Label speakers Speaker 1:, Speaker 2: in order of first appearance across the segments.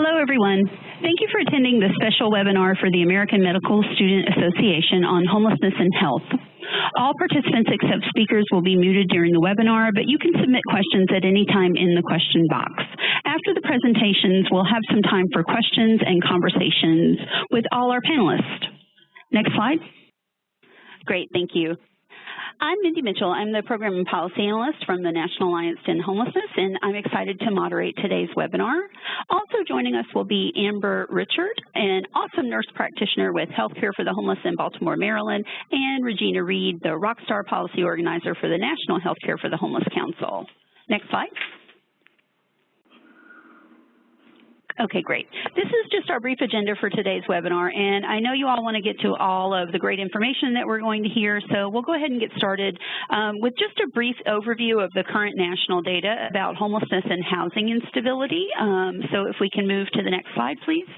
Speaker 1: Hello, everyone. Thank you for attending the special webinar for the American Medical Student Association on homelessness and health. All participants except speakers will be muted during the webinar, but you can submit questions at any time in the question box. After the presentations, we'll have some time for questions and conversations with all our panelists. Next slide. Great, thank you. I'm Mindy Mitchell. I'm the Program and Policy Analyst from the National Alliance to End Homelessness, and I'm excited to moderate today's webinar. Also joining us will be Amber Richard, an awesome nurse practitioner with Healthcare for the Homeless in Baltimore, Maryland, and Regina Reed, the rockstar policy organizer for the National Healthcare for the Homeless Council. Next slide. Okay, great. This is just our brief agenda for today's webinar, and I know you all want to get to all of the great information that we're going to hear, so we'll go ahead and get started with just a brief overview of the current national data about homelessness and housing instability. So if we can move to the next slide, please.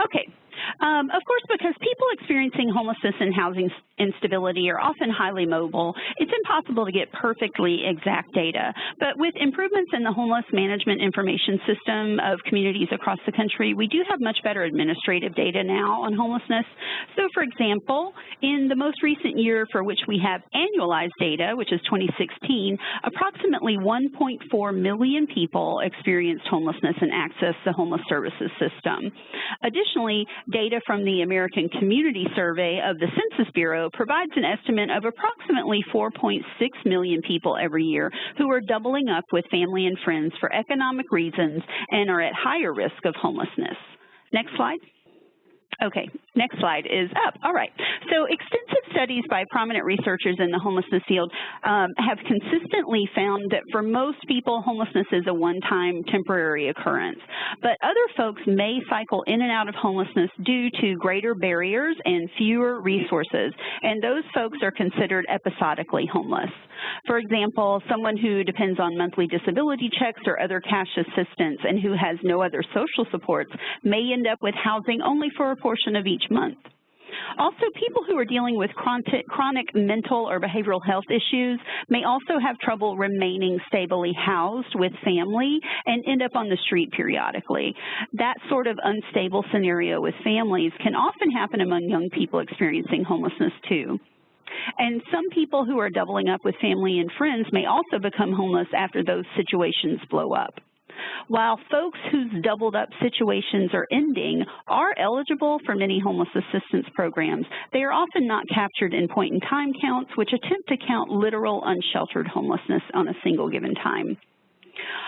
Speaker 1: Okay. Of course, because people experiencing homelessness and housing instability are often highly mobile, it's impossible to get perfectly exact data. But with improvements in the homeless management information system of communities across the country, we do have much better administrative data now on homelessness. So, for example, in the most recent year for which we have annualized data, which is 2016, approximately 1.4 million people experienced homelessness and accessed the homeless services system. Additionally, data from the American Community Survey of the Census Bureau provides an estimate of approximately 4.6 million people every year who are doubling up with family and friends for economic reasons and are at higher risk of homelessness. Next slide. Okay, next slide is up. All right. So extensive studies by prominent researchers in the homelessness field have consistently found that for most people, homelessness is a one-time temporary occurrence. But other folks may cycle in and out of homelessness due to greater barriers and fewer resources, and those folks are considered episodically homeless. For example, someone who depends on monthly disability checks or other cash assistance and who has no other social supports may end up with housing only for a portion of each month. Also, people who are dealing with chronic mental or behavioral health issues may also have trouble remaining stably housed with family and end up on the street periodically. That sort of unstable scenario with families can often happen among young people experiencing homelessness too. And some people who are doubling up with family and friends may also become homeless after those situations blow up. While folks whose doubled up situations are ending are eligible for many homeless assistance programs, they are often not captured in point-in-time counts, which attempt to count literal unsheltered homelessness on a single given time.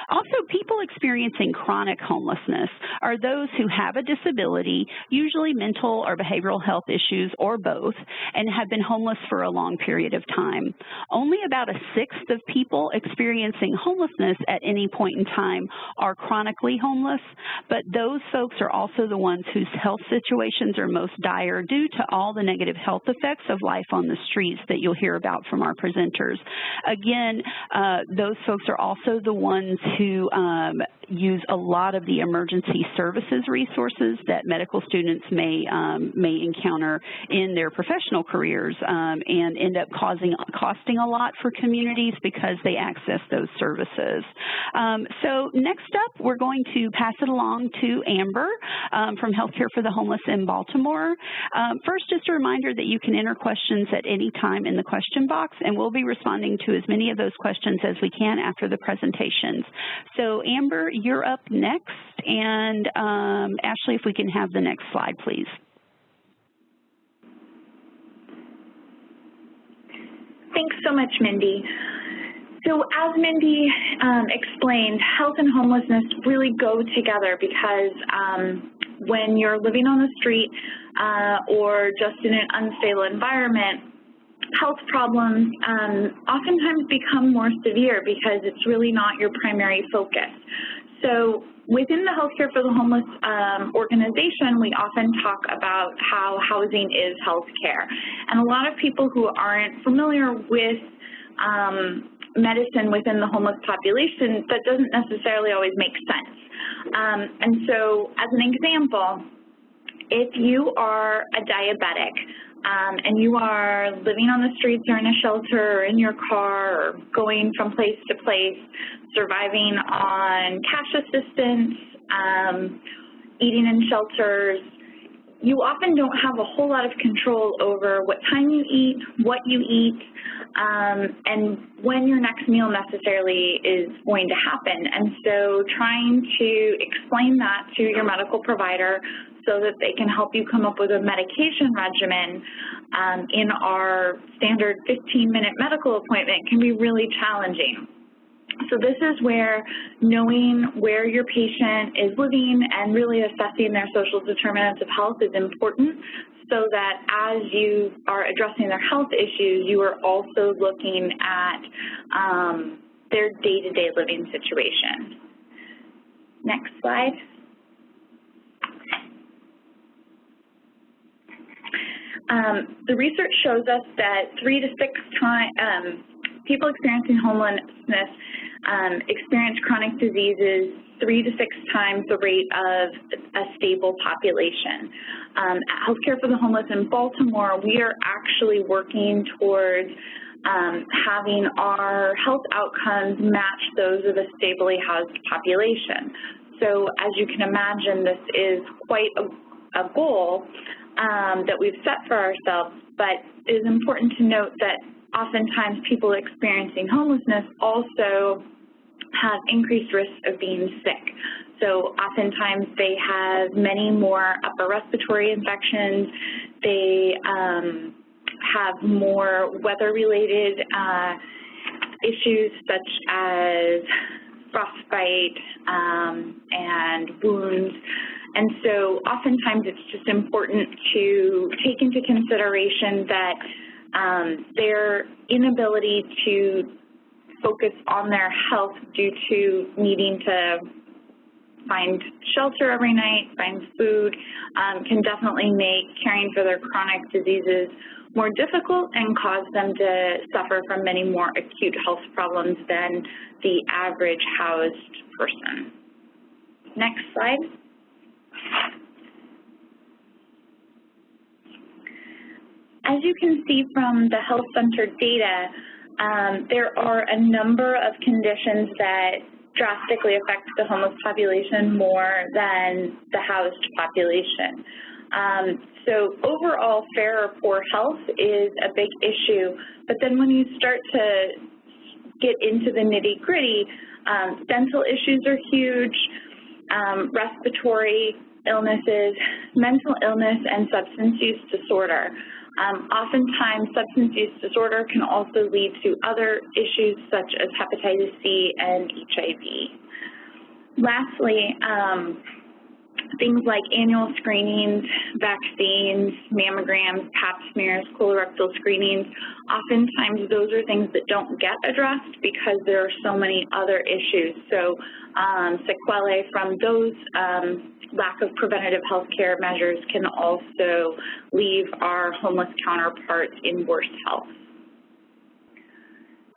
Speaker 1: Also, people experiencing chronic homelessness are those who have a disability, usually mental or behavioral health issues or both, and have been homeless for a long period of time. Only about a sixth of people experiencing homelessness at any point in time are chronically homeless, but those folks are also the ones whose health situations are most dire due to all the negative health effects of life on the streets that you'll hear about from our presenters. Again, those folks are also the ones who use a lot of the emergency services resources that medical students may encounter in their professional careers and end up costing a lot for communities because they access those services. So next up, we're going to pass it along to Amber from Healthcare for the Homeless in Baltimore. First, just a reminder that you can enter questions at any time in the question box, and we'll be responding to as many of those questions as we can after the presentations. So Amber, you're up next, and Ashley, if we can have the next slide, please.
Speaker 2: Thanks so much, Mindy. So as Mindy explained, health and homelessness really go together because when you're living on the street or just in an unstable environment, health problems oftentimes become more severe because it's really not your primary focus. So within the Healthcare for the Homeless organization, we often talk about how housing is healthcare. And a lot of people who aren't familiar with medicine within the homeless population, that doesn't necessarily always make sense. And so as an example, If you are a diabetic and you are living on the streets or in a shelter or in your car or going from place to place, surviving on cash assistance, eating in shelters, you often don't have a whole lot of control over what time you eat, what you eat, and when your next meal necessarily is going to happen. And so trying to explain that to your medical provider so that they can help you come up with a medication regimen in our standard 15-minute medical appointment can be really challenging. So this is where knowing where your patient is living and really assessing their social determinants of health is important, so that as you are addressing their health issues, you are also looking at their day-to-day living situation. Next slide. The research shows us that 3 to 6 times people experiencing homelessness experience chronic diseases 3 to 6 times the rate of a stable population. At Healthcare for the Homeless in Baltimore, we are actually working towards having our health outcomes match those of a stably housed population. So as you can imagine, this is quite a goal that we've set for ourselves, but it is important to note that oftentimes people experiencing homelessness also have increased risk of being sick. So oftentimes they have many more upper respiratory infections. They have more weather-related issues such as frostbite and wounds. And so oftentimes it's just important to take into consideration that their inability to focus on their health due to needing to find shelter every night, find food, can definitely make caring for their chronic diseases more difficult and cause them to suffer from many more acute health problems than the average housed person. Next slide. As you can see from the health center data, there are a number of conditions that drastically affect the homeless population more than the housed population. So overall, fair or poor health is a big issue, but then when you start to get into the nitty-gritty, dental issues are huge, respiratory illnesses, mental illness, and substance use disorder. Oftentimes, substance use disorder can also lead to other issues such as hepatitis C and HIV. Lastly, things like annual screenings, vaccines, mammograms, pap smears, colorectal screenings, oftentimes those are things that don't get addressed because there are so many other issues. So sequelae from those lack of preventative health care measures can also leave our homeless counterparts in worse health.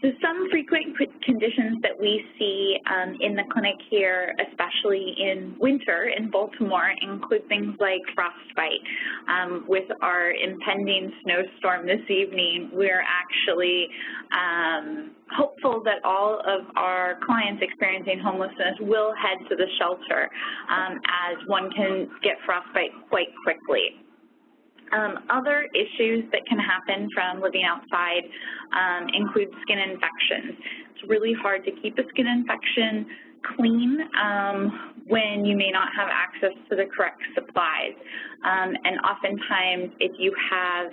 Speaker 2: So some frequent conditions that we see in the clinic here, especially in winter in Baltimore, include things like frostbite. With our impending snowstorm this evening, we're actually hopeful that all of our clients experiencing homelessness will head to the shelter, as one can get frostbite quite quickly. Other issues that can happen from living outside include skin infections. It's really hard to keep a skin infection clean when you may not have access to the correct supplies. And oftentimes, if you have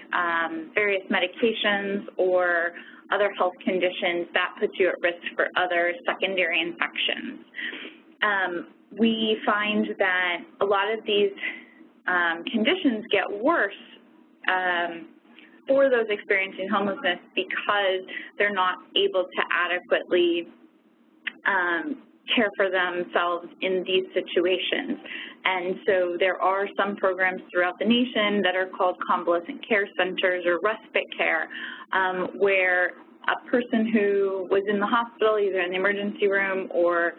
Speaker 2: various medications or other health conditions, that puts you at risk for other secondary infections. We find that a lot of these conditions get worse for those experiencing homelessness because they're not able to adequately care for themselves in these situations. And so there are some programs throughout the nation that are called convalescent care centers or respite care, where a person who was in the hospital, either in the emergency room or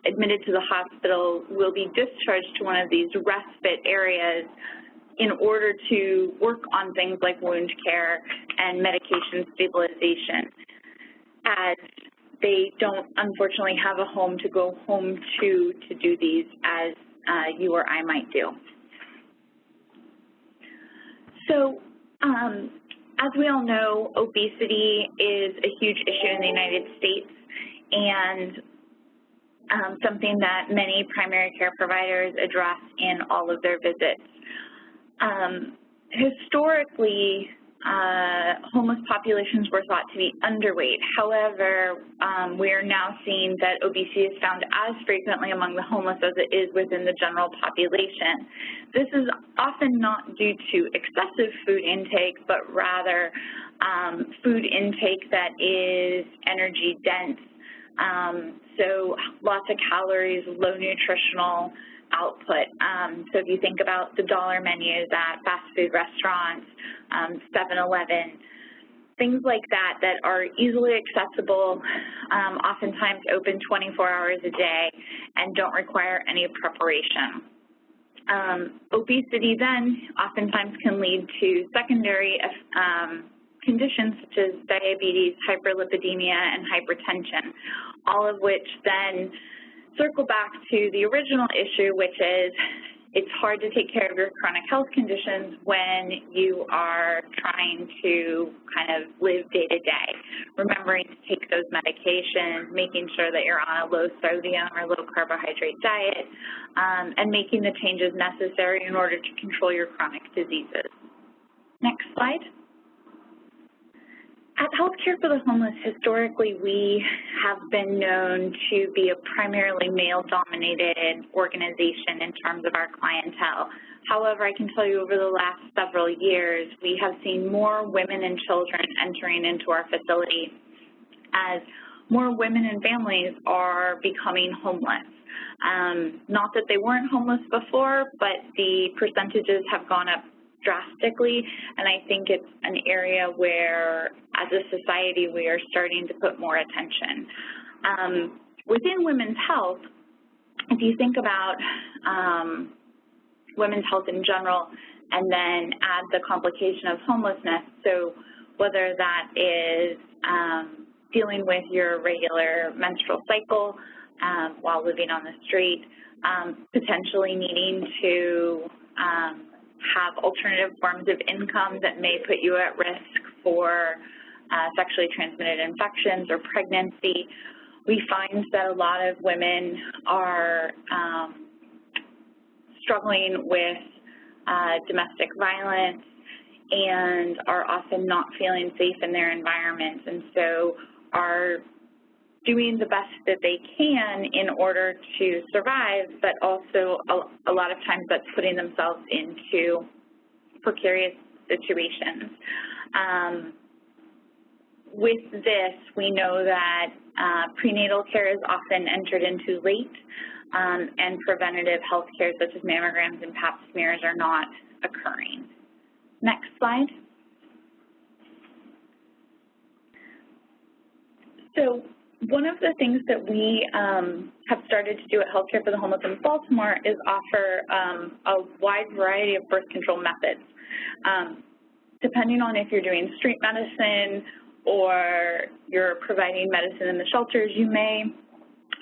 Speaker 2: admitted to the hospital will be discharged to one of these respite areas in order to work on things like wound care and medication stabilization, as they don't unfortunately have a home to go home to do these as you or I might do. So as we all know, obesity is a huge issue in the United States, and something that many primary care providers address in all of their visits. Historically, homeless populations were thought to be underweight. However, we are now seeing that obesity is found as frequently among the homeless as it is within the general population. This is often not due to excessive food intake, but rather food intake that is energy dense. So lots of calories, low nutritional output. So if you think about the dollar menus at fast food restaurants, 7-Eleven, things like that that are easily accessible, oftentimes open 24 hours a day, and don't require any preparation. Obesity then oftentimes can lead to secondary conditions such as diabetes, hyperlipidemia, and hypertension, all of which then circle back to the original issue, which is it's hard to take care of your chronic health conditions when you are trying to kind of live day to day, remembering to take those medications, making sure that you're on a low sodium or low carbohydrate diet, and making the changes necessary in order to control your chronic diseases. Next slide. At Healthcare for the Homeless, historically, we have been known to be a primarily male-dominated organization in terms of our clientele. However, I can tell you over the last several years, we have seen more women and children entering into our facility as more women and families are becoming homeless. Not that they weren't homeless before, but the percentages have gone up drastically, and I think it's an area where, as a society, we are starting to put more attention. Within women's health, if you think about women's health in general, and then add the complication of homelessness, so whether that is dealing with your regular menstrual cycle while living on the street, potentially needing to have alternative forms of income that may put you at risk for sexually transmitted infections or pregnancy. We find that a lot of women are struggling with domestic violence and are often not feeling safe in their environments, and so are doing the best that they can in order to survive, but also a lot of times that's putting themselves into precarious situations. With this, we know that prenatal care is often entered into late, and preventative health care such as mammograms and pap smears are not occurring. Next slide. So one of the things that we have started to do at Healthcare for the Homeless in Baltimore is offer a wide variety of birth control methods. Depending on if you're doing street medicine or you're providing medicine in the shelters, you may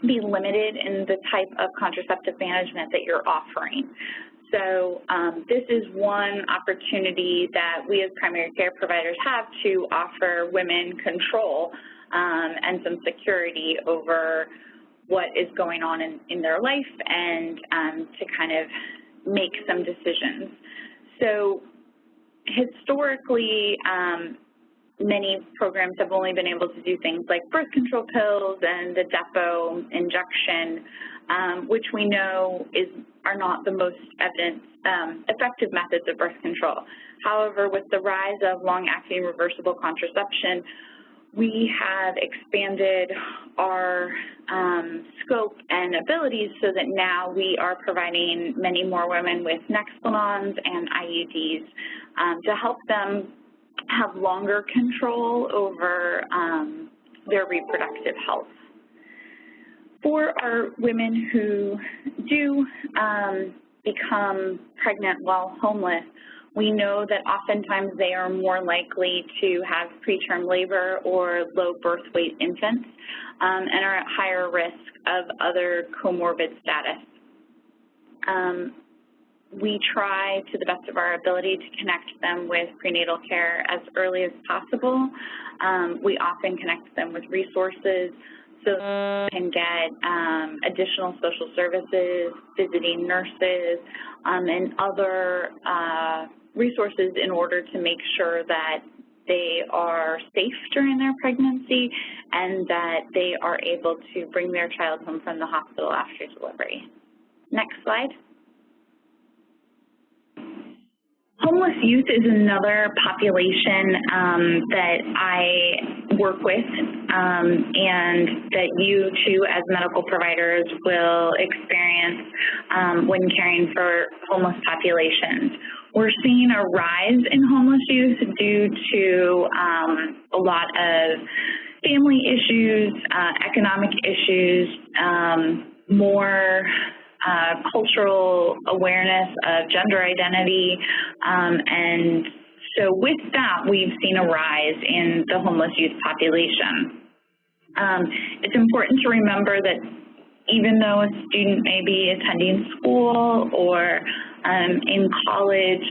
Speaker 2: be limited in the type of contraceptive management that you're offering. So this is one opportunity that we as primary care providers have to offer women control and some security over what is going on in their life and to kind of make some decisions. So historically, many programs have only been able to do things like birth control pills and the depot injection, which we know are not the most effective methods of birth control. However, with the rise of long-acting reversible contraception, we have expanded our scope and abilities so that now we are providing many more women with Nexplanons and IUDs to help them have longer control over their reproductive health. For our women who do become pregnant while homeless, we know that oftentimes they are more likely to have preterm labor or low birth weight infants and are at higher risk of other comorbid status. We try to the best of our ability to connect them with prenatal care as early as possible. We often connect them with resources so they can get additional social services, visiting nurses, and other resources in order to make sure that they are safe during their pregnancy and that they are able to bring their child home from the hospital after delivery. Next slide. Homeless youth is another population that I work with and that you too as medical providers will experience when caring for homeless populations. We're seeing a rise in homeless youth due to a lot of family issues, economic issues, more cultural awareness of gender identity, and so with that, we've seen a rise in the homeless youth population. It's important to remember that even though a student may be attending school or in college,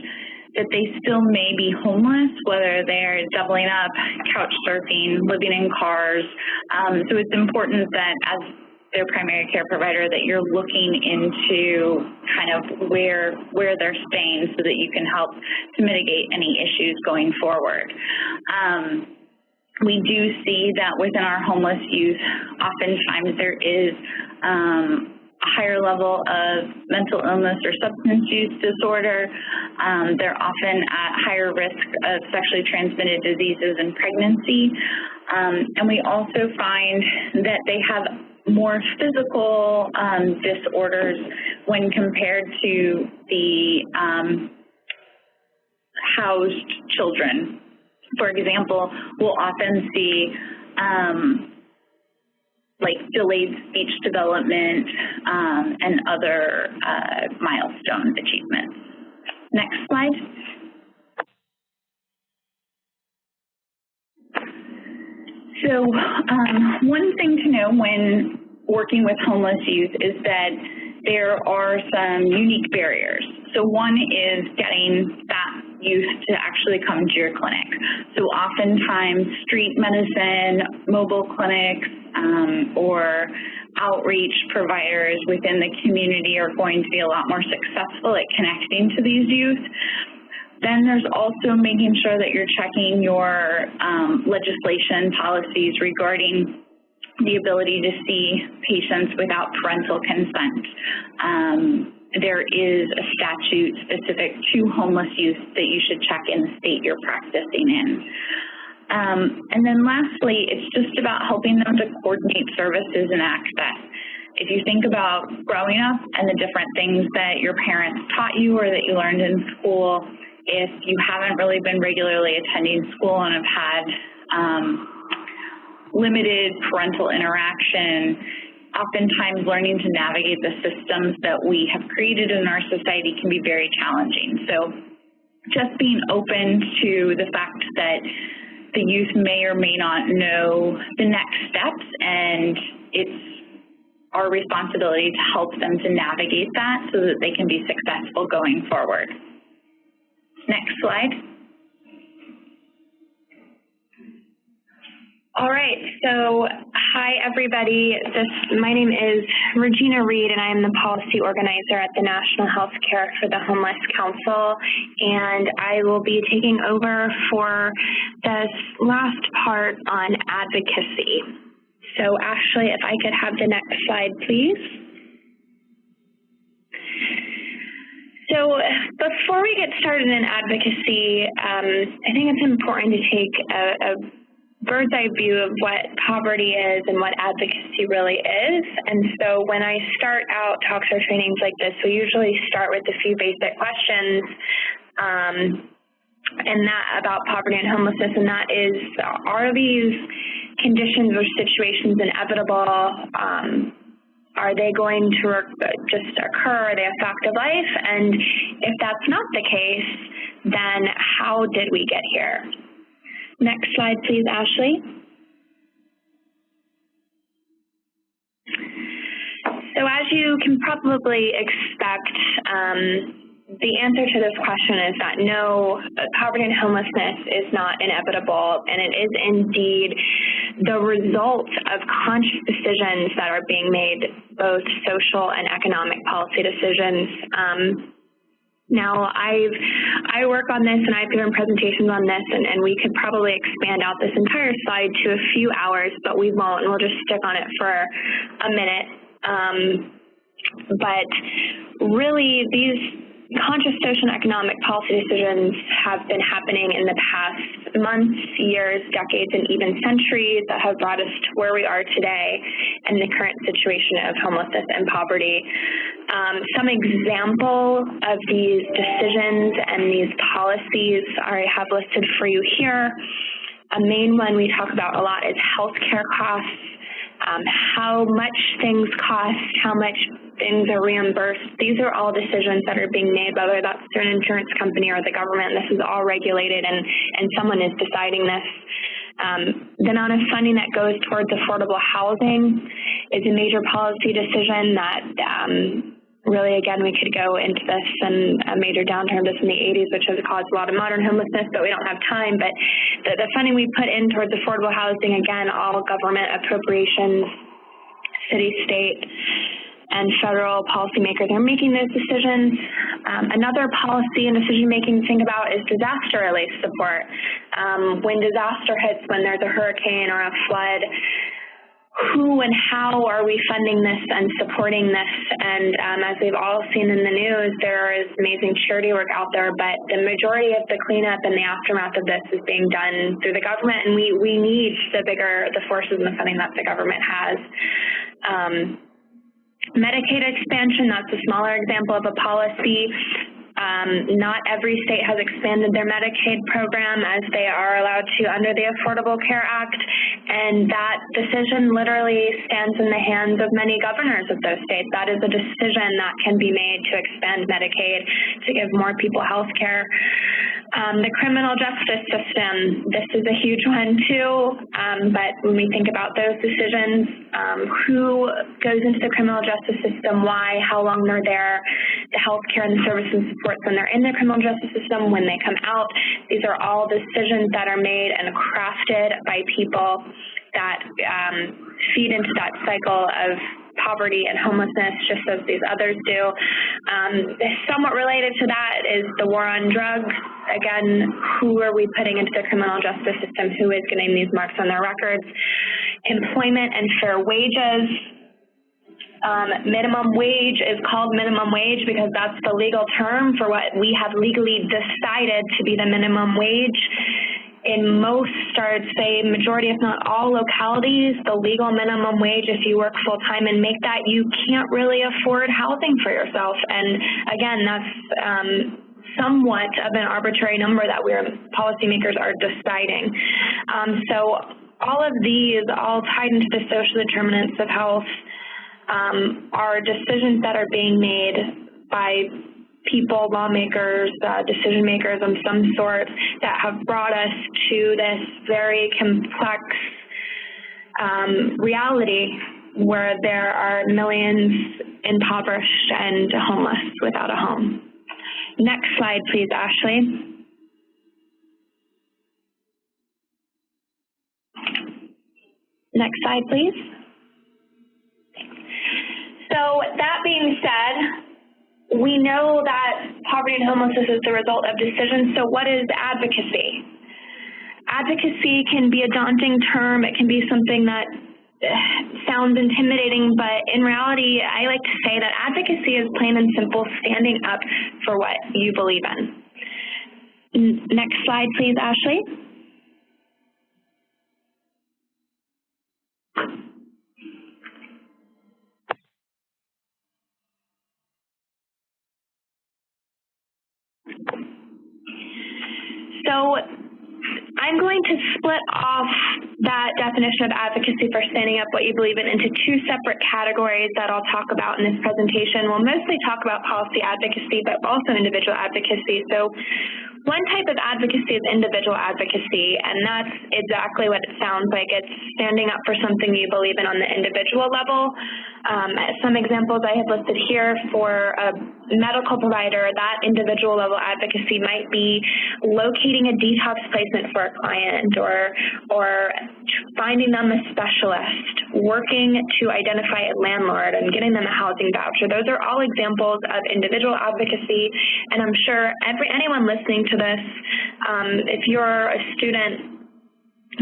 Speaker 2: that they still may be homeless, whether they're doubling up, couch surfing, living in cars. So it's important that as their primary care provider that you're looking into kind of where they're staying so that you can help to mitigate any issues going forward. We do see that within our homeless youth, oftentimes there is a higher level of mental illness or substance use disorder. They're often at higher risk of sexually transmitted diseases in pregnancy. And we also find that they have more physical disorders when compared to the housed children. For example, we'll often see like delayed speech development and other milestone achievements. Next slide. So one thing to know when working with homeless youth is that there are some unique barriers. So one is getting that youth to actually come to your clinic. So oftentimes street medicine, mobile clinics, or outreach providers within the community are going to be a lot more successful at connecting to these youth. Then there's also making sure that you're checking your legislation policies regarding the ability to see patients without parental consent. There is a statute specific to homeless youth that you should check in the state you're practicing in. And then lastly, it's just about helping them to coordinate services and access. If you think about growing up and the different things that your parents taught you or that you learned in school, if you haven't really been regularly attending school and have had limited parental interaction, oftentimes learning to navigate the systems that we have created in our society can be very challenging. So just being open to the fact that the youth may or may not know the next steps, and it's our responsibility to help them to navigate that so that they can be successful going forward. Next slide.
Speaker 3: All right, so hi everybody. My name is Regina Reed and I am the policy organizer at the National Healthcare for the Homeless Council, and I will be taking over for this last part on advocacy. So Ashley, if I could have the next slide, please. So before we get started in advocacy, I think it's important to take a bird's eye view of what poverty is and what advocacy really is. And so when I start out talks or trainings like this, we usually start with a few basic questions and that about poverty and homelessness, and that is, are these conditions or situations inevitable? Are they going to just occur? Are they a fact of life? And if that's not the case, then how did we get here? Next slide, please, Ashley. So as you can probably expect, the answer to this question is that no, poverty and homelessness is not inevitable, and it is indeed the result of conscious decisions that are being made, both social and economic policy decisions. Now, I work on this and I've given presentations on this, and we could probably expand out this entire slide to a few hours, but we won't, and we'll just stick on it for a minute. But really, these conscious social and economic policy decisions have been happening in the past months, years, decades, and even centuries that have brought us to where we are today and the current situation of homelessness and poverty. Some example of these decisions and these policies I have listed for you here. A main one we talk about a lot is healthcare costs, how much things cost, how much things are reimbursed. These are all decisions that are being made, whether that's through an insurance company or the government. This is all regulated, and someone is deciding this. The amount of funding that goes towards affordable housing is a major policy decision that really, again, we could go into this in a major downturn this in the 80s, which has caused a lot of modern homelessness, but we don't have time. But the funding we put in towards affordable housing, again, all government appropriations, city, state, and federal policymakers are making those decisions. Another policy and decision-making to think about is disaster relief support. When disaster hits, when there's a hurricane or a flood, who and how are we funding this and supporting this? And as we've all seen in the news, there is amazing charity work out there, but the majority of the cleanup and the aftermath of this is being done through the government, and we need the forces and the funding that the government has. Medicaid expansion, that's a smaller example of a policy. Not every state has expanded their Medicaid program as they are allowed to under the Affordable Care Act, and that decision literally stands in the hands of many governors of those states. That is a decision that can be made to expand Medicaid, to give more people health care. The criminal justice system, this is a huge one too, but when we think about those decisions, who goes into the criminal justice system, why, how long they're there, the health care and the services and supports when they're in the criminal justice system, when they come out, these are all decisions that are made and crafted by people that feed into that cycle of poverty and homelessness, just as these others do. Somewhat related to that is the war on drugs. Again, who are we putting into the criminal justice system? Who is getting these marks on their records? Employment and fair wages. Minimum wage is called minimum wage because that's the legal term for what we have legally decided to be the minimum wage. In most, I'd say majority, if not all localities, the legal minimum wage, if you work full-time and make that, you can't really afford housing for yourself. And again, that's somewhat of an arbitrary number that policymakers are deciding. So all of these, all tied into the social determinants of health, are decisions that are being made by people, lawmakers, decision makers of some sort that have brought us to this very complex reality where there are millions impoverished and homeless without a home. Next slide, please, Ashley. Next slide, please. So that being said, we know that poverty and homelessness is the result of decisions, so what is advocacy? Advocacy can be a daunting term. It can be something that sounds intimidating, but in reality, I like to say that advocacy is plain and simple standing up for what you believe in. Next slide, please, Ashley. So I'm going to split off that definition of advocacy for standing up what you believe in into two separate categories that I'll talk about in this presentation. We'll mostly talk about policy advocacy, but also individual advocacy. So one type of advocacy is individual advocacy, and that's exactly what it sounds like. It's standing up for something you believe in on the individual level. Some examples I have listed here for a medical provider, that individual level advocacy might be locating a detox placement for a client, or finding them a specialist, working to identify a landlord and getting them a housing voucher. Those are all examples of individual advocacy, and I'm sure anyone listening to this, if you're a student,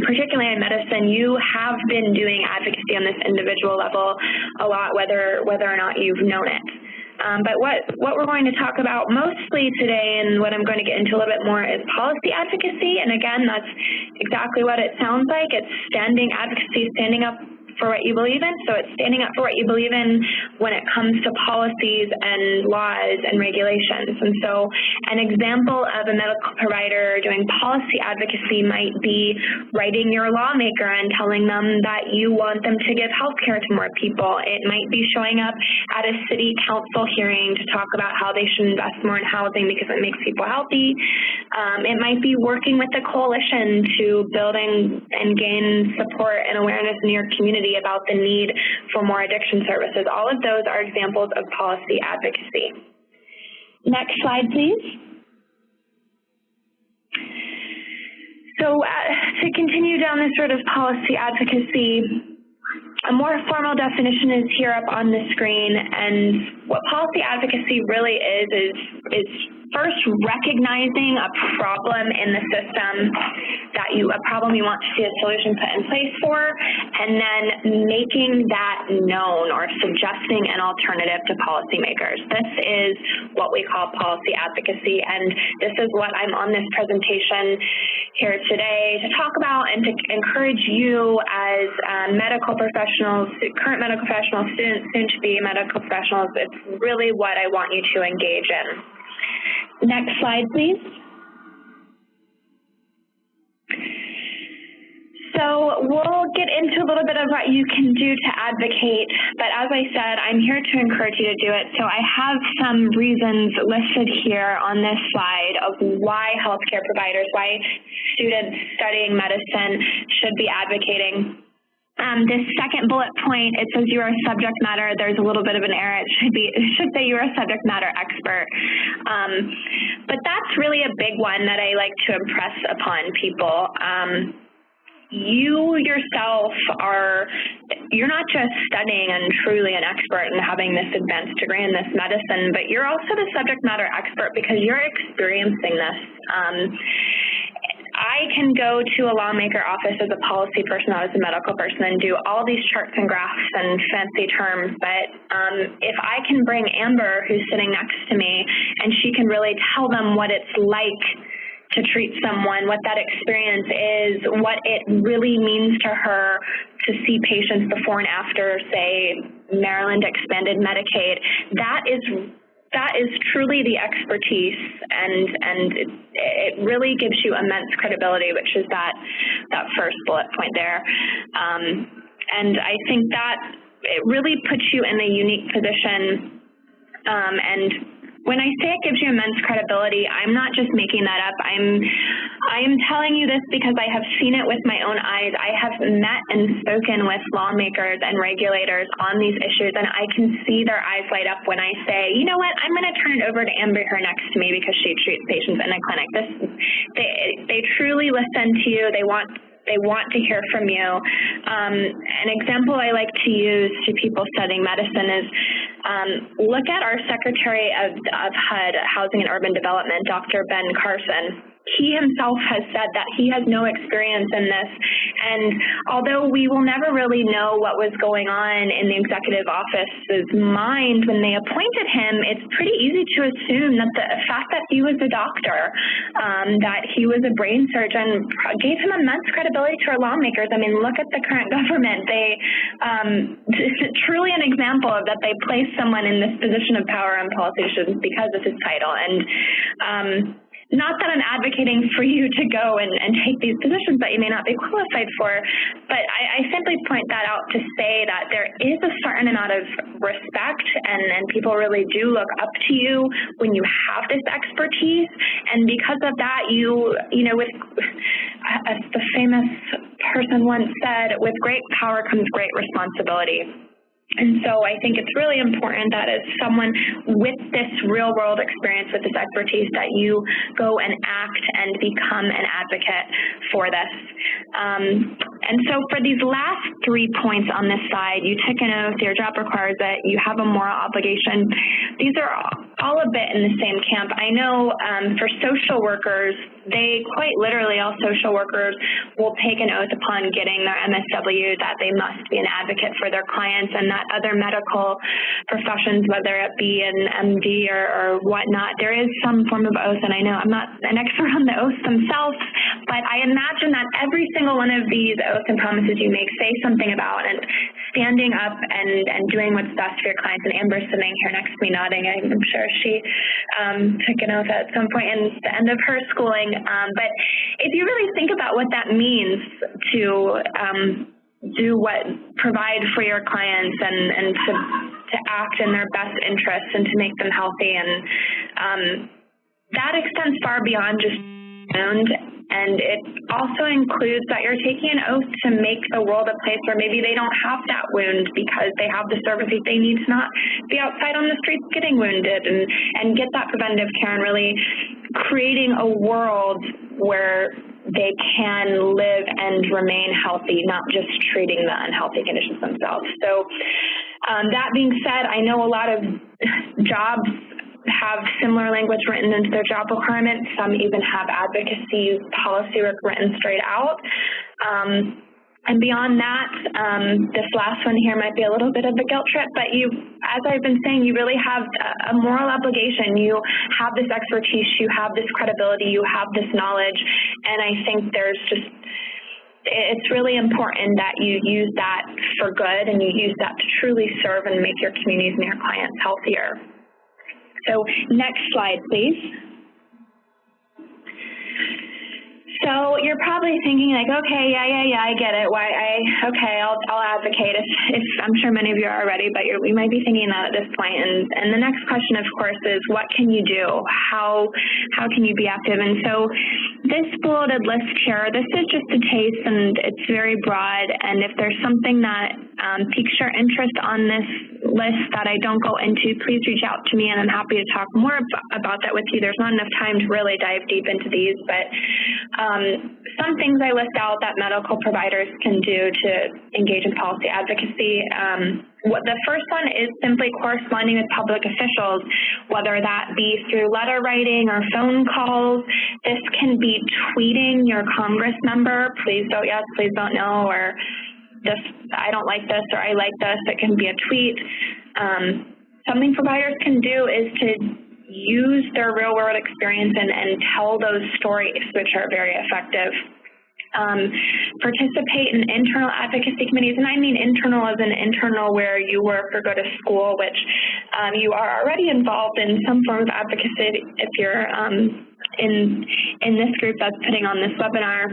Speaker 3: particularly in medicine, you have been doing advocacy on this individual level a lot, whether or not you've known it. But what we're going to talk about mostly today, and what I'm going to get into a little bit more, is policy advocacy. And again, that's exactly what it sounds like. It's standing up for what you believe in. So it's standing up for what you believe in when it comes to policies and laws and regulations. And so an example of a medical provider doing policy advocacy might be writing your lawmaker and telling them that you want them to give health care to more people. It might be showing up at a city council hearing to talk about how they should invest more in housing because it makes people healthy. It might be working with a coalition to build and gain support and awareness in your community about the need for more addiction services. All of those are examples of policy advocacy. Next slide, please. So to continue down this sort of policy advocacy, a more formal definition is here up on the screen, and what policy advocacy really is first recognizing a problem in the system, a problem you want to see a solution put in place for, and then making that known or suggesting an alternative to policymakers. This is what we call policy advocacy, and this is what I'm on this presentation here today to talk about and to encourage you as medical professionals, current medical professionals, students, soon-to-be medical professionals. It's really what I want you to engage in. Next slide, please. So we'll get into a little bit of what you can do to advocate, but as I said, I'm here to encourage you to do it. So I have some reasons listed here on this slide of why healthcare providers, why students studying medicine should be advocating. This second bullet point, it says you are a subject matter. There's a little bit of an error. It should say you are a subject matter expert. But that's really a big one that I like to impress upon people. You yourself you're not just studying and truly an expert and having this advanced degree in this medicine, but you're also the subject matter expert because you're experiencing this. I can go to a lawmaker office as a policy person, not as a medical person, and do all these charts and graphs and fancy terms, but if I can bring Amber, who's sitting next to me, and she can really tell them what it's like to treat someone, what that experience is, what it really means to her to see patients before and after, say, Maryland expanded Medicaid, that is truly the expertise, and it really gives you immense credibility, which is that first bullet point there. And I think that it really puts you in a unique position, and when I say it gives you immense credibility, I'm not just making that up. I am telling you this because I have seen it with my own eyes. I have met and spoken with lawmakers and regulators on these issues, and I can see their eyes light up when I say, you know what, I'm going to turn it over to Amber here next to me because she treats patients in a clinic. They truly listen to you. They want to hear from you. An example I like to use to people studying medicine is look at our Secretary of HUD, Housing and Urban Development, Dr. Ben Carson. He himself has said that he has no experience in this, and although we will never really know what was going on in the executive office's mind when they appointed him, it's pretty easy to assume that the fact that he was a doctor, that he was a brain surgeon, gave him immense credibility to our lawmakers. I mean, look at the current government. It's truly an example of that they placed someone in this position of power and policy decisions because of his title. And not that I'm advocating for you to go and take these positions that you may not be qualified for, but I simply point that out to say that there is a certain amount of respect, and people really do look up to you when you have this expertise. And because of that, you know, with as the famous person once said, with great power comes great responsibility. And so I think it's really important that as someone with this real world experience, with this expertise, that you go and act and become an advocate for this. And so for these last 3 points on this side, you took an oath, your job requires it, you have a moral obligation. These are all a bit in the same camp. I know for social workers, they quite literally, all social workers will take an oath upon getting their MSW that they must be an advocate for their clients, and that other medical professions, whether it be an MD or whatnot, there is some form of oath, and I know I'm not an expert on the oaths themselves, but I imagine that every single one of these oaths and promises you make say something about and standing up and doing what's best for your clients. And Amber's sitting here next to me nodding. I'm sure she took an oath at some point in the end of her schooling. But if you really think about what that means to provide for your clients and to act in their best interests and to make them healthy, and that extends far beyond just wound, and it also includes that you're taking an oath to make the world a place where maybe they don't have that wound because they have the services they need to not be outside on the streets getting wounded, and get that preventative care and really creating a world where they can live and remain healthy, not just treating the unhealthy conditions themselves. So that being said, I know a lot of jobs have similar language written into their job requirements. Some even have advocacy policy work written straight out. And beyond that, this last one here might be a little bit of a guilt trip, but you, as I've been saying, you really have a moral obligation. You have this expertise, you have this credibility, you have this knowledge, and I think it's really important that you use that for good and you use that to truly serve and make your communities and your clients healthier. So next slide, please. So you're probably thinking like, okay, yeah, I get it. I'll advocate if I'm sure many of you are already, but we might be thinking that at this point. And the next question, of course, is what can you do? How can you be active? And so this bulleted list here, this is just a taste, and it's very broad. And if there's something that piques your interest on this list that I don't go into, please reach out to me, and I'm happy to talk more about that with you. There's not enough time to really dive deep into these, but some things I list out that medical providers can do to engage in policy advocacy. The first one is simply corresponding with public officials, whether that be through letter writing or phone calls. This can be tweeting your Congress member, please vote yes, please vote no, or this, I don't like this, or I like this. It can be a tweet. Something providers can do is to use their real world experience and tell those stories, which are very effective. Participate in internal advocacy committees, and I mean internal as in internal where you work or go to school, which you are already involved in some form of advocacy if you're in this group that's putting on this webinar.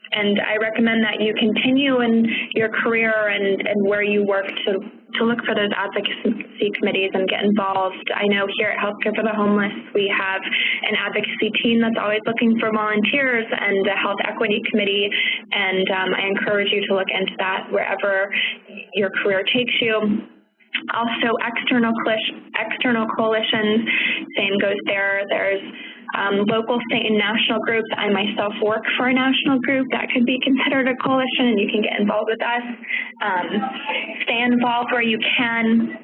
Speaker 3: And I recommend that you continue in your career and where you work to look for those advocacy committees and get involved. I know here at Healthcare for the Homeless, we have an advocacy team that's always looking for volunteers and a health equity committee, and I encourage you to look into that wherever your career takes you. Also, external coalitions, same goes there. There's local, state, and national groups. I myself work for a national group that could be considered a coalition, and you can get involved with us. Stay involved where you can.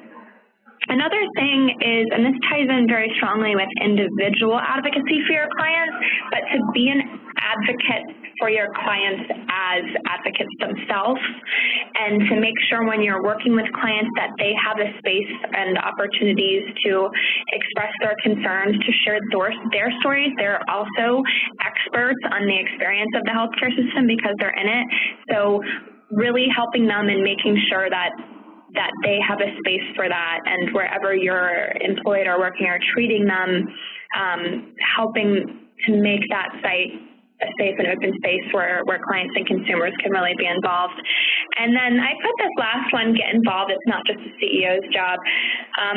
Speaker 3: Another thing is, and this ties in very strongly with individual advocacy for your clients, but to be an advocate for your clients as advocates themselves, and to make sure when you're working with clients that they have a space and opportunities to express their concerns, to share their stories. They're also experts on the experience of the healthcare system because they're in it. So really helping them and making sure that they have a space for that, and wherever you're employed or working or treating them, helping make that site a safe and open space where clients and consumers can really be involved. And then I put this last one, get involved. It's not just the CEO's job.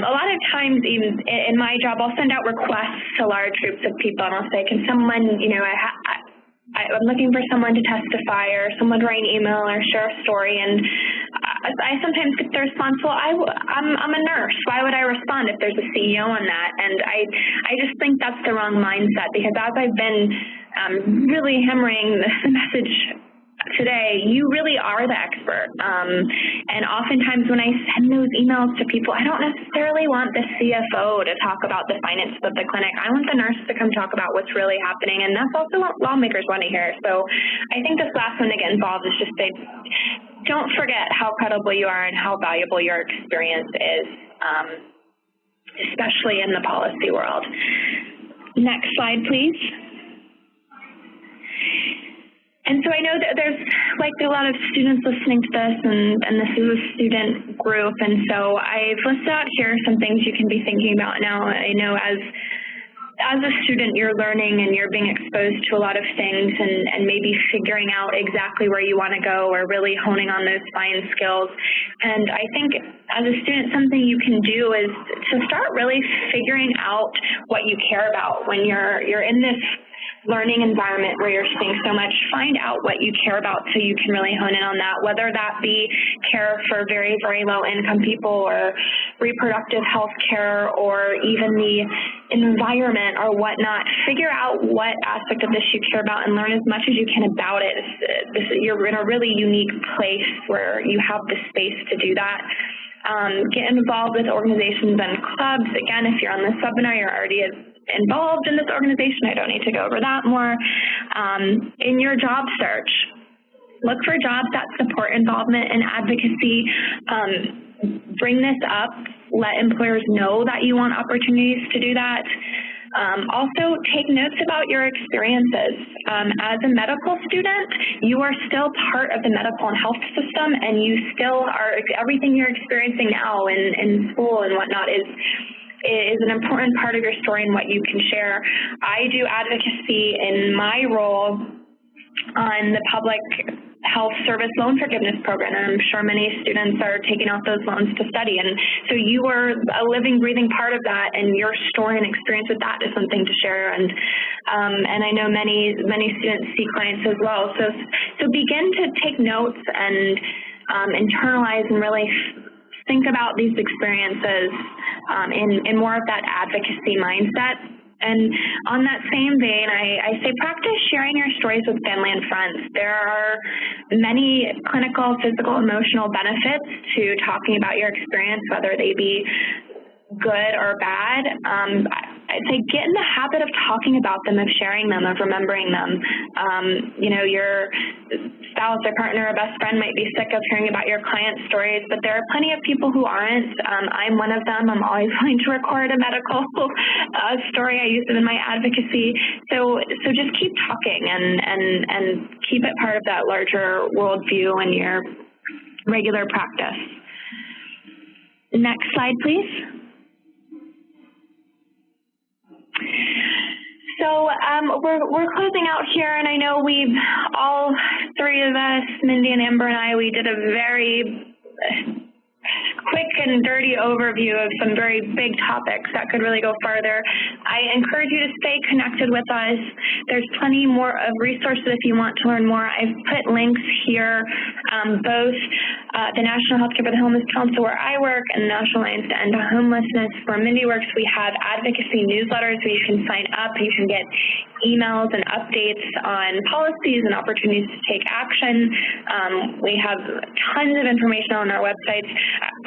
Speaker 3: A lot of times, even in my job, I'll send out requests to large groups of people, and I'll say, can someone, you know, I'm looking for someone to testify or someone to write an email or share a story, and I sometimes get the response, well, I'm a nurse. Why would I respond if there's a CEO on that? And I just think that's the wrong mindset, because as I've been really hammering the message today, you really are the expert. And oftentimes when I send those emails to people, I don't necessarily want the CFO to talk about the finances of the clinic. I want the nurse to come talk about what's really happening, and that's also what lawmakers want to hear. So I think this last one to get involved is just say, don't forget how credible you are and how valuable your experience is, especially in the policy world. Next slide, please. And so I know that there's likely a lot of students listening to this, and this is a student group, and so I've listed out here some things you can be thinking about now. I know as a student, you're learning and you're being exposed to a lot of things, and maybe figuring out exactly where you want to go or really honing on those fine skills. And I think as a student, something you can do is to start really figuring out what you care about when you're in this learning environment where you're seeing so much. Find out what you care about so you can really hone in on that, whether that be care for very, very low income people or reproductive health care or even the environment or whatnot. Figure out what aspect of this you care about and learn as much as you can about it. You're in a really unique place where you have the space to do that. Get involved with organizations and clubs. Again, if you're on this webinar, you're already involved in this organization. I don't need to go over that more. In your job search, look for jobs that support involvement and advocacy. Bring this up. Let employers know that you want opportunities to do that. Also, take notes about your experiences. As a medical student, you are still part of the medical and health system, and you still are, everything you're experiencing now in school and whatnot is an important part of your story and what you can share. I do advocacy in my role on the public health service loan forgiveness program, and I'm sure many students are taking out those loans to study, and so you are a living, breathing part of that, and your story and experience with that is something to share, and I know many students see clients as well, so begin to take notes and internalize and really think about these experiences in more of that advocacy mindset. And on that same vein, I say practice sharing your stories with family and friends. There are many clinical, physical, emotional benefits to talking about your experience, whether they be good or bad. I'd say get in the habit of talking about them, of sharing them, of remembering them. You know, your spouse or partner or best friend might be sick of hearing about your client stories, but there are plenty of people who aren't. I'm one of them. I'm always willing to record a medical story. I use it in my advocacy. So just keep talking and keep it part of that larger worldview in your regular practice. Next slide, please. So we're closing out here, and I know we've all three of us, Mindy and Amber and I, we did a very quick and dirty overview of some very big topics that could really go farther. I encourage you to stay connected with us. There's plenty more of resources if you want to learn more. I've put links here, both the National Healthcare for the Homeless Council, where I work, and the National Alliance to End Homelessness, where Mindy works. We have advocacy newsletters where you can sign up. You can get emails and updates on policies and opportunities to take action. We have tons of information on our websites.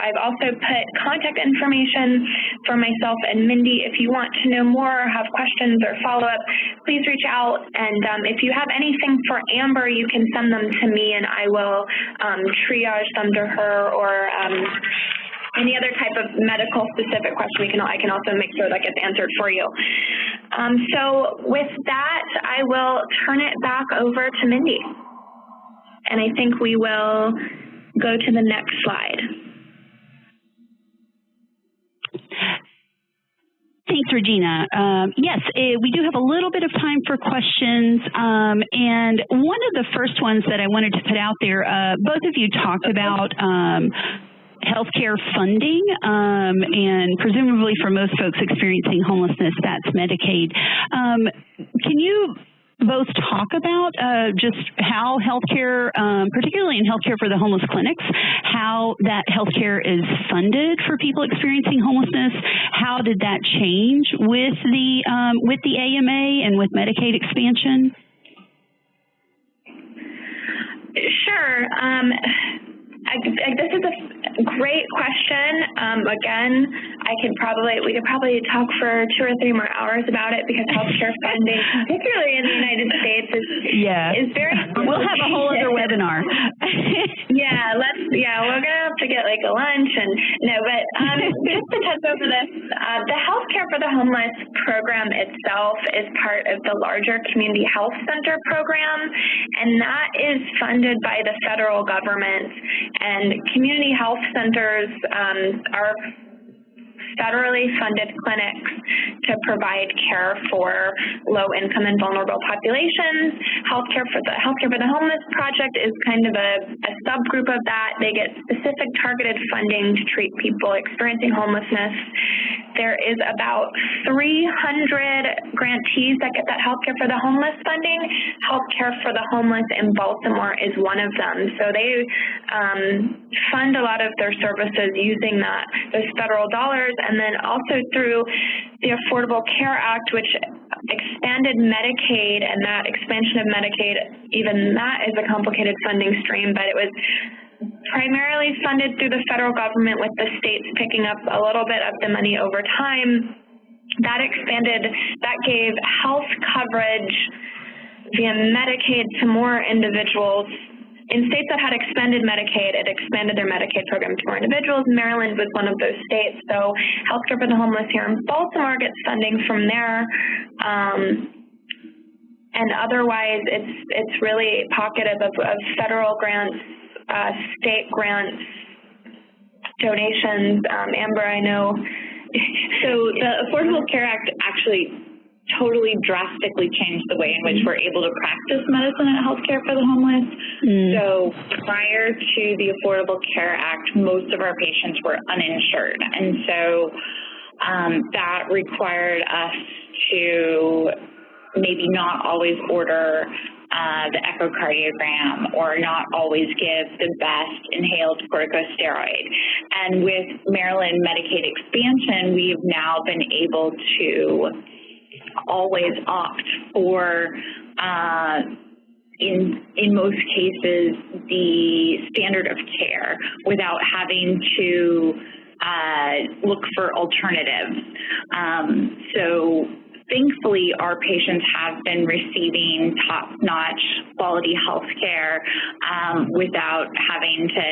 Speaker 3: I've also put contact information for myself and Mindy. If you want to know more or have questions or follow-up, please reach out. And if you have anything for Amber, you can send them to me, and I will triage them to her, or any other type of medical specific question I can also make sure that gets answered for you. So with that, I will turn it back over to Mindy. And I think we will go to the next slide.
Speaker 1: Thanks, Regina. Yes, we do have a little bit of time for questions, and one of the first ones that I wanted to put out there, both of you talked about healthcare funding, and presumably for most folks experiencing homelessness, that's Medicaid. Can you both talk about just how healthcare, particularly in healthcare for the homeless clinics, how that healthcare is funded for people experiencing homelessness? How did that change with the AMA and with Medicaid expansion?
Speaker 3: Sure. This is a great question. Again, we could probably talk for 2 or 3 more hours about it because healthcare funding, particularly in the United States, is very.
Speaker 1: We'll have a whole other webinar.
Speaker 3: We're gonna have to get like a lunch just to touch over this. The healthcare for the homeless program itself is part of the larger community health center program, and that is funded by the federal government. And community health centers are federally funded clinics to provide care for low-income and vulnerable populations. Healthcare for the Homeless Project is kind of a subgroup of that. They get specific targeted funding to treat people experiencing homelessness. There is about 300 grantees that get that Healthcare for the Homeless funding. Healthcare for the Homeless in Baltimore is one of them. So they fund a lot of their services using those federal dollars, and then also through the Affordable Care Act, which expanded Medicaid, and that expansion of Medicaid, even that is a complicated funding stream, but it was primarily funded through the federal government with the states picking up a little bit of the money over time. That gave health coverage via Medicaid to more individuals. In states that had expanded Medicaid, it expanded their Medicaid program to more individuals. Maryland was one of those states. So Healthcare for the Homeless here in Baltimore gets funding from there. And otherwise, it's really pocketed of federal grants, state grants, donations. Amber, I know.
Speaker 4: So the Affordable Care Act actually totally drastically changed the way in which we're able to practice medicine and healthcare for the homeless. So prior to the Affordable Care Act, most of our patients were uninsured. And so that required us to maybe not always order the echocardiogram or not always give the best inhaled corticosteroid. And with Maryland Medicaid expansion, we've now been able to always opt for, in most cases, the standard of care without having to look for alternatives. So thankfully, our patients have been receiving top-notch quality health care without having to,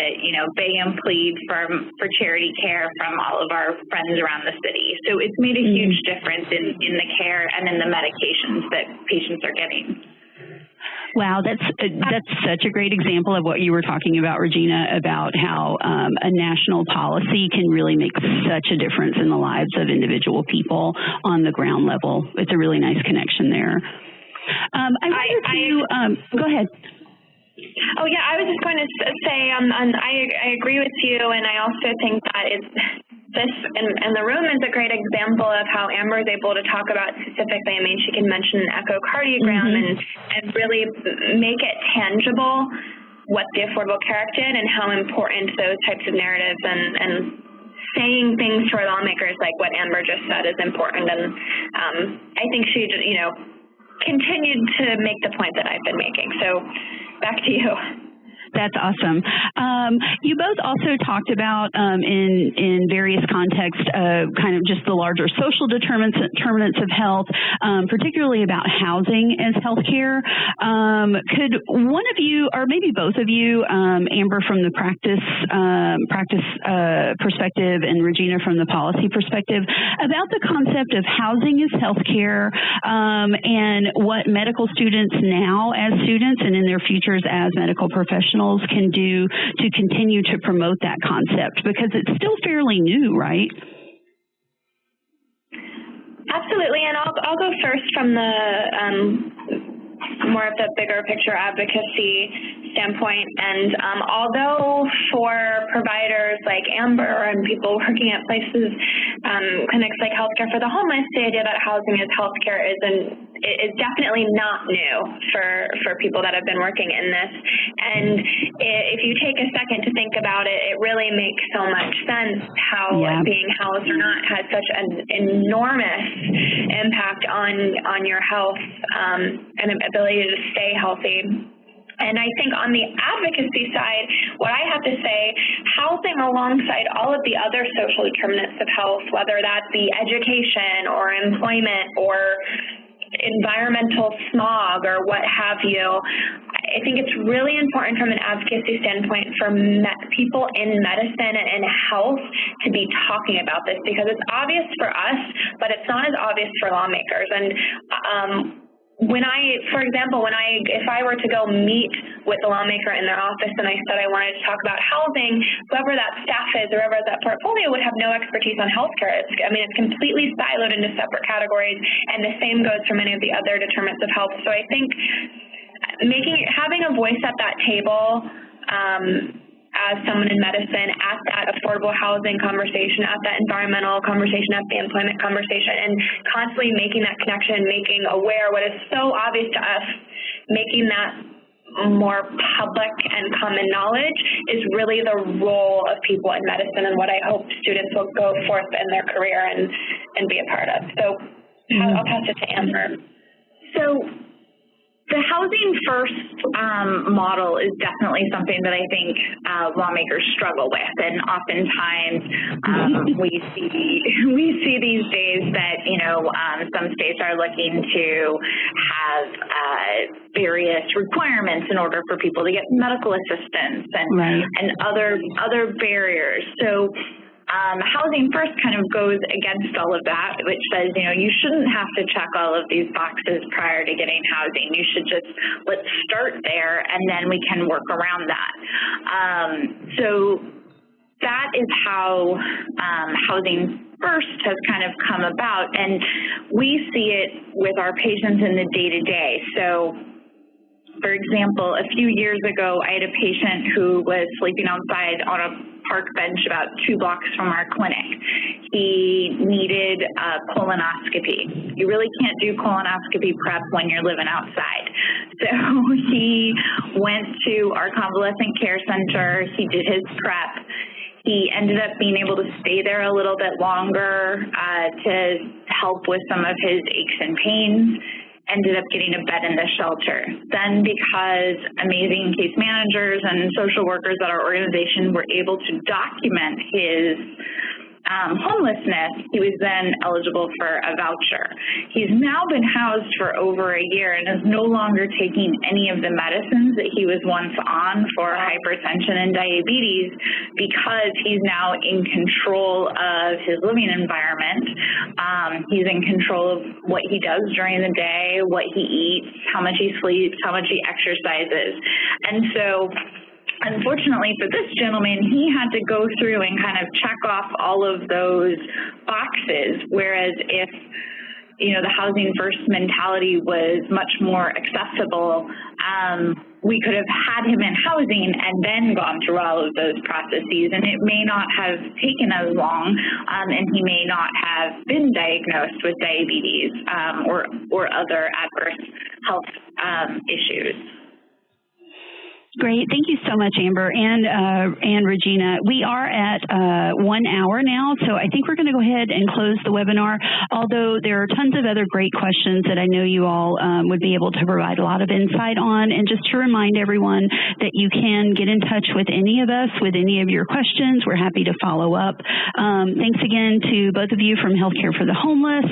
Speaker 4: beg and plead for charity care from all of our friends around the city. So it's made a huge difference in the care and in the medications that patients are getting.
Speaker 1: Wow, that's such a great example of what you were talking about, Regina, about how a national policy can really make such a difference in the lives of individual people on the ground level. It's a really nice connection there. Go ahead.
Speaker 3: Oh, yeah, I was just going to say I agree with you, and I also think that this in the room is a great example of how Amber is able to talk about specifically. I mean, she can mention an echocardiogram and really make it tangible what the Affordable Care Act did and how important those types of narratives and saying things to our lawmakers like what Amber just said is important. And I think she, continued to make the point that I've been making. So back to you.
Speaker 1: That's awesome. You both also talked about in various contexts kind of just the larger social determinants of health, particularly about housing as healthcare. Could one of you, or maybe both of you, Amber from the practice perspective and Regina from the policy perspective, about the concept of housing as healthcare and what medical students now as students and in their futures as medical professionals can do to continue to promote that concept, because it's still fairly new, right?
Speaker 3: Absolutely, and I'll go first from the more of the bigger picture advocacy standpoint. And although for providers like Amber and people working at places, clinics like Healthcare for the Homeless, the idea that housing is healthcare is definitely not new for people that have been working in this. And if you take a second to think about it, it really makes so much sense how being housed or not has such an enormous impact on your health and ability to stay healthy. And I think on the advocacy side, what I have to say, housing alongside all of the other social determinants of health, whether that be education or employment or environmental smog or what have you, I think it's really important from an advocacy standpoint for people in medicine and health to be talking about this, because it's obvious for us, but it's not as obvious for lawmakers. And for example, if I were to go meet with a lawmaker in their office and I said I wanted to talk about housing, whoever that staff is or whoever that portfolio would have no expertise on healthcare. It's completely siloed into separate categories, and the same goes for many of the other determinants of health. So I think having a voice at that table as someone in medicine, at that affordable housing conversation, at that environmental conversation, at the employment conversation, and constantly making that connection, making aware what is so obvious to us, making that more public and common knowledge is really the role of people in medicine, and what I hope students will go forth in their career and be a part of. So I'll pass it to Amber.
Speaker 2: So the housing first model is definitely something that I think lawmakers struggle with, and oftentimes we see these days that some states are looking to have various requirements in order for people to get medical assistance and other barriers. So housing first kind of goes against all of that, which says, you shouldn't have to check all of these boxes prior to getting housing. You should just, let's start there, and then we can work around that. So that is how housing first has kind of come about, and we see it with our patients in the day-to-day. So, for example, a few years ago, I had a patient who was sleeping outside on a park bench about 2 blocks from our clinic. He needed a colonoscopy. You really can't do colonoscopy prep when you're living outside. So he went to our convalescent care center. He did his prep. He ended up being able to stay there a little bit longer to help with some of his aches and pains. Ended up getting a bed in the shelter. Then, because amazing case managers and social workers at our organization were able to document his homelessness, he was then eligible for a voucher. He's now been housed for over a year and is no longer taking any of the medicines that he was once on for hypertension and diabetes, because he's now in control of his living environment. He's in control of what he does during the day, what he eats, how much he sleeps, how much he exercises. And so, unfortunately for this gentleman, he had to go through and kind of check off all of those boxes, whereas if the housing first mentality was much more accessible, we could have had him in housing and then gone through all of those processes, and it may not have taken as long, and he may not have been diagnosed with diabetes or other adverse health issues.
Speaker 1: Great. Thank you so much, Amber and Regina. We are at 1 hour now, so I think we're going to go ahead and close the webinar, although there are tons of other great questions that I know you all would be able to provide a lot of insight on. And just to remind everyone that you can get in touch with any of us with any of your questions. We're happy to follow up. Thanks again to both of you from Healthcare for the Homeless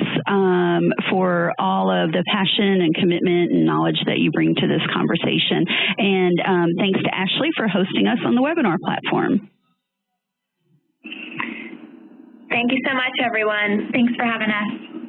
Speaker 1: for all of the passion and commitment and knowledge that you bring to this conversation. And thanks to Ashley for hosting us on the webinar platform.
Speaker 3: Thank you so much, everyone.
Speaker 2: Thanks for having us.